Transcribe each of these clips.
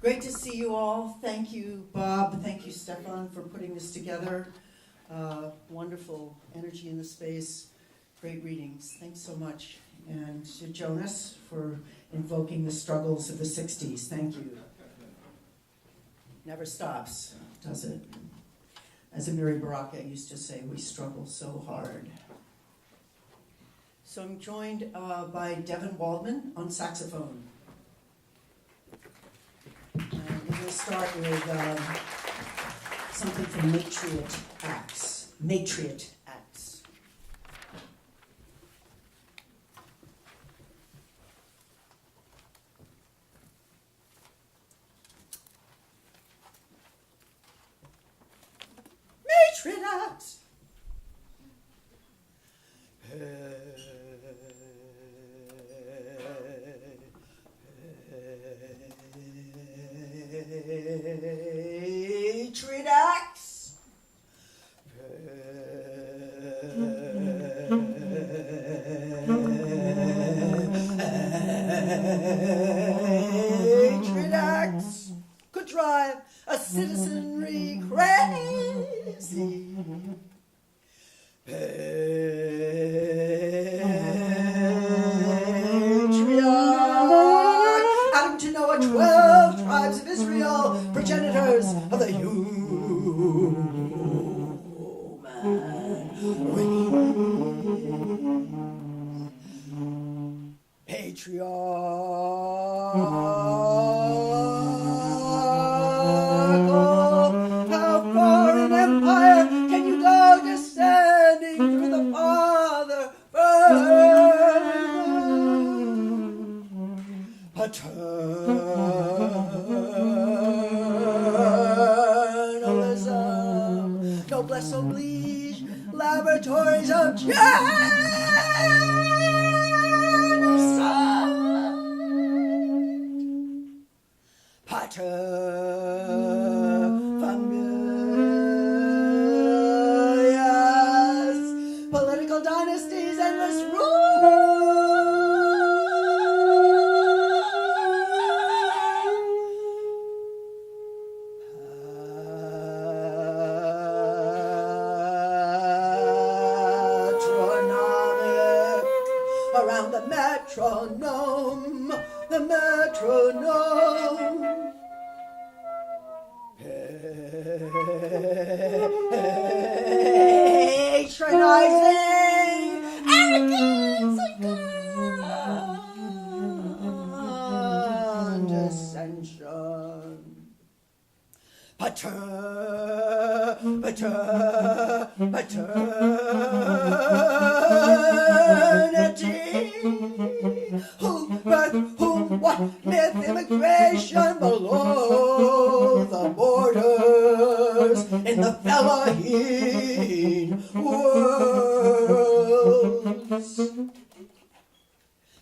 Great to see you all. Thank you, Bob. Thank you, Stefan, for putting this together. Wonderful energy in the space. Great readings. Thanks so much. And to Jonas for invoking the struggles of the 60s. Thank you. Never stops, does it? As Amiri Baraka used to say, we struggle so hard. So I'm joined by Devin Waldman on saxophone. And we're going to start with something from Matriot Acts. Matriot Acts. Matriot Acts. Patriot Acts. Patriot Acts could drive a citizenry crazy. Patriarch Adam to Noah, 12 tribes of Israel, progenitors of the human race. Patriarchal, how far in empire can you go, descending through the father paternalism, noblesse oblige, laboratories of genocide, paterfamilias, political dynasties, endless rule. Around the metronome, the metronome. Patronizing arrogance and condescension. Paternity. Who, birth, whom, what, myth, immigration below the borders in the fellaheen worlds.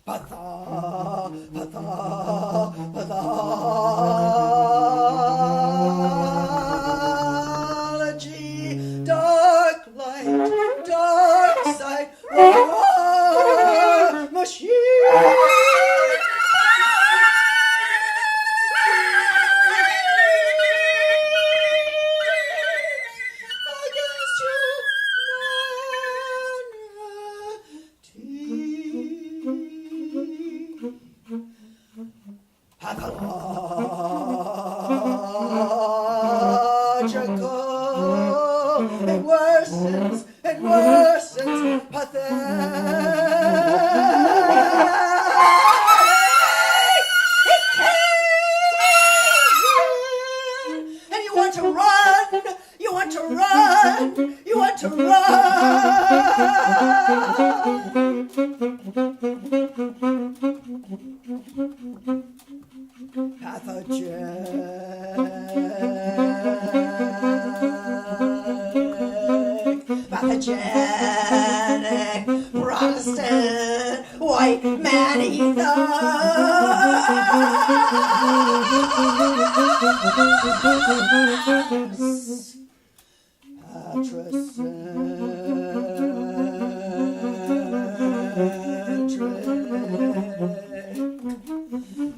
Pathology, dark light, dark sight, war machine. Pathological, it worsens, pathetic, it can, and you want to run, you want to run, you want to run. Pathogenic, Protestant, white man ethos. Patrocentric,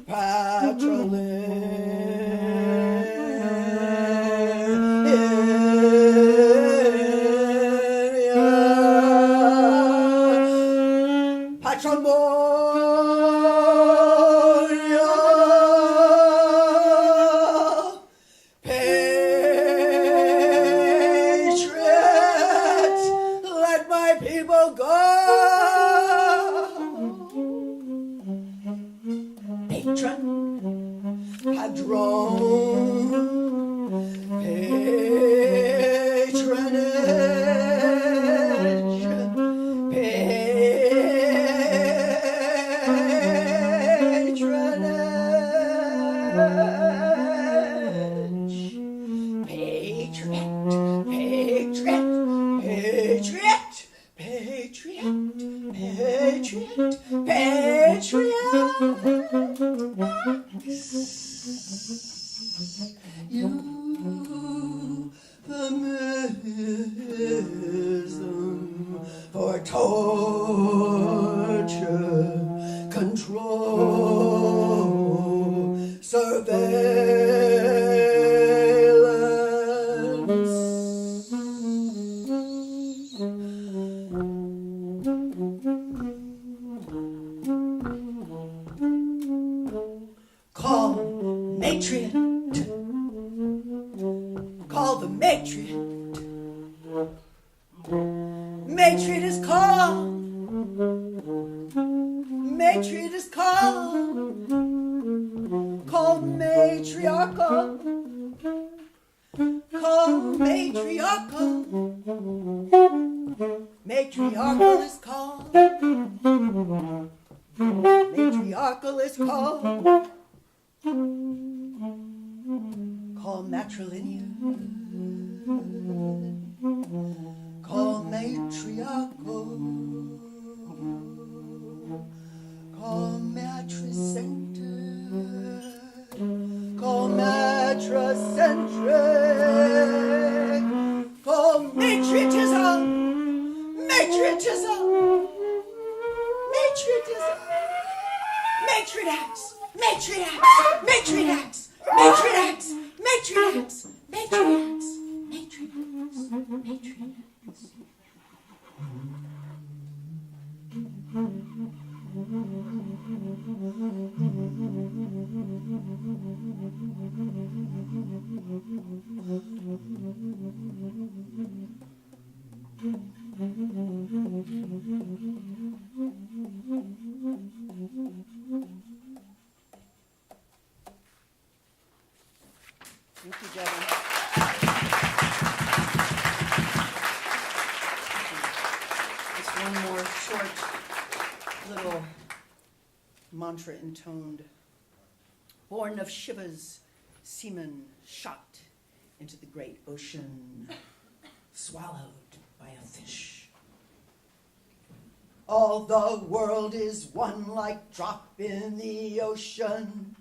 patrilineal, patron, padrone, patronage, euphemism for torture, control, surveillance. Call matriot. Call the matriot. Matriot is called. Matriot is called. Called matriarchal. Called matriarchal. Matriarchal is called. Matriarchal is called. Called matrilineal. Called matriarchal. Called matricentric. Called matricentric. Called matriotism. Matriotism. Matriotism. Matriarchs. Matriarchs. Matriarchs. Matriarchs. Matriarchs. Matriarchs. Matriarchs. Matriarchs. Thank you, Devin. Just one more short little mantra intoned. Born of Shiva's semen, shot into the great ocean, swallowed by a fish. All the world is one like drop in the ocean,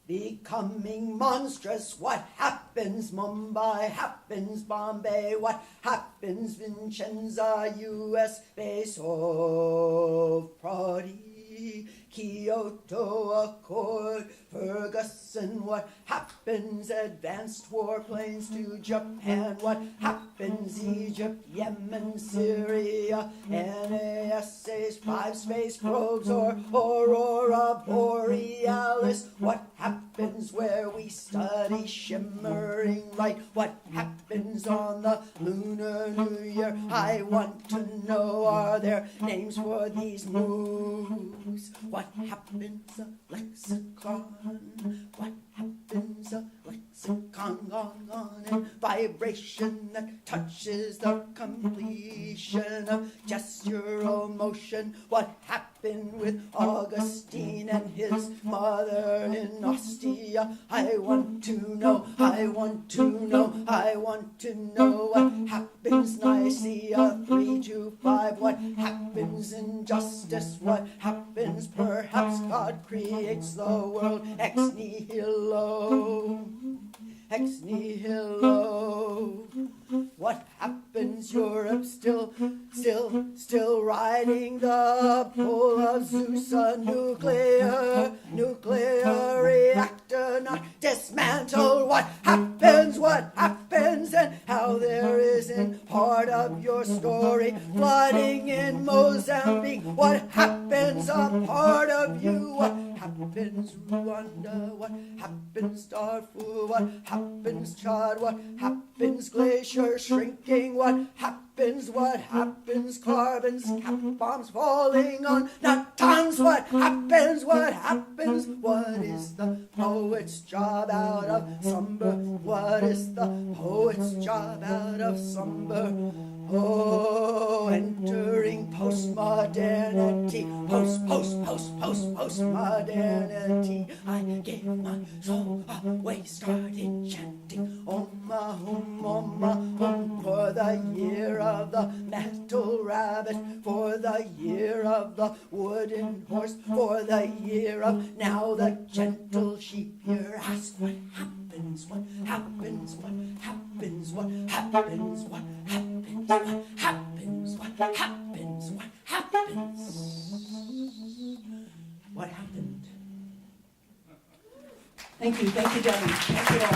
becoming monstrous. What happens Mumbai, happens Bombay, what happens Vincenza, US base of Prodi, Kyoto Accord, Ferguson, what happens advanced warplanes to Japan, what happens Egypt, Yemen, Syria, NASA's 5 space probes or Aurora Borealis, what happens where we study shimmering light, what happens on the Lunar New Year, I want to know, are there names for these moves? What happens a lexicon? What happens a lexicon gone on and vibration that touches the completion of gestural motion? What happened with Augustine and his mother in Ostia? I want to know, I want to know, I want to know what happens Nicaea 325, what happens in justice, what happens perhaps God creates the world ex nihilo, ex nihilo. What happens Europe still riding the pull of Zeus, a nuclear reactor not dismantled? What happens and how there isn't part of your story flooding in Mozambique? What happens a part of you? What happens Rwanda? What happens Darfur? What happens Chad? What happens glacier shrinking? What happens happens? What happens? Carbons, cap bombs falling on Natans. What happens? What happens? What is the poet's job out of slumber? What is the poet's job out of slumber? Oh, entering postmodernity, postmodernity. I gave my soul away, started chanting, Oma, for the year of the metal rabbit, for the year of the wooden horse, for the year of now the gentle sheep. Here ask what happens, what happens, what happens, what happens, what happens, what happens, what happens, what happens, what happened? Thank you, Danny. Thank you all.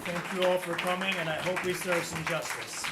Thank you all for coming, and I hope we serve some justice.